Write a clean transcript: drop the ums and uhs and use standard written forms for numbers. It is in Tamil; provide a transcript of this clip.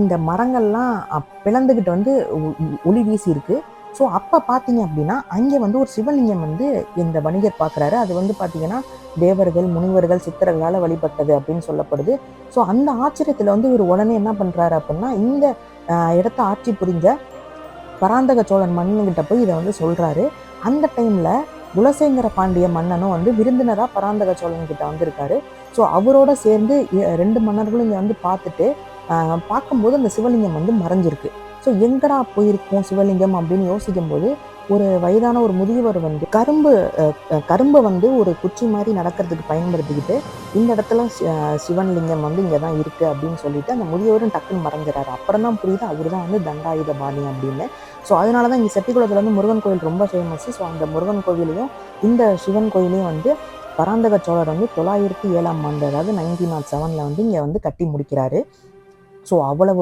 இந்த மரங்கள்லாம் பிளந்துக்கிட்டு வந்து ஒளி வீசி இருக்கு. ஸோ அப்போ பார்த்தீங்க அப்படின்னா அங்கே வந்து ஒரு சிவலிங்கம் வந்து இந்த வணிகர் பார்க்குறாரு. அது வந்து பார்த்தீங்கன்னா தேவர்கள், முனிவர்கள், சித்தர்களால் வழிபட்டது அப்படின்னு சொல்லப்படுது. ஸோ அந்த ஆச்சரியத்தில் வந்து இவர் உடனே என்ன பண்ணுறாரு அப்படின்னா, இந்த இடத்த ஆட்சி புரிஞ்ச பராந்தக சோழன் மன்னன்கிட்ட போய் இதை வந்து சொல்கிறாரு. அந்த டைமில் குலசேகர பாண்டிய மன்னனும் வந்து விருந்தினராக பராந்தக சோழன் கிட்ட வந்திருக்காரு. ஸோ அவரோட சேர்ந்து 2 மன்னர்களும் இங்கே வந்து பார்த்துட்டு பார்க்கும்போது அந்த சிவலிங்கம் வந்து மறைஞ்சிருக்கு. ஸோ எங்கடா போயிருக்கும் சிவலிங்கம் அப்படின்னு யோசிக்கும்போது ஒரு வயதான ஒரு முதியவர் வந்து கரும்பை வந்து ஒரு குச்சி மாதிரி நடக்கிறதுக்கு பயன்படுத்திக்கிட்டு இந்த இடத்துல சிவன்லிங்கம் வந்து இங்கே தான் இருக்குது அப்படின்னு சொல்லிட்டு அந்த முதியவரும் டக்குன்னு மறைஞ்சிடறாரு. அப்புறம் தான் புரியுது அவர் தான் வந்து தண்டாயுதபாணி அப்படின்னு. ஸோ அதனால தான் இங்கே செட்டிக்குளத்தில் வந்து முருகன் கோயில் ரொம்ப ஃபேமஸ். ஸோ அந்த முருகன் கோவிலையும் இந்த சிவன் கோயிலையும் வந்து பராந்தக சோழர் வந்து 907ஆம் ஆண்டு, அதாவது 1907 வந்து இங்கே வந்து கட்டி முடிக்கிறாரு. ஸோ அவ்வளவு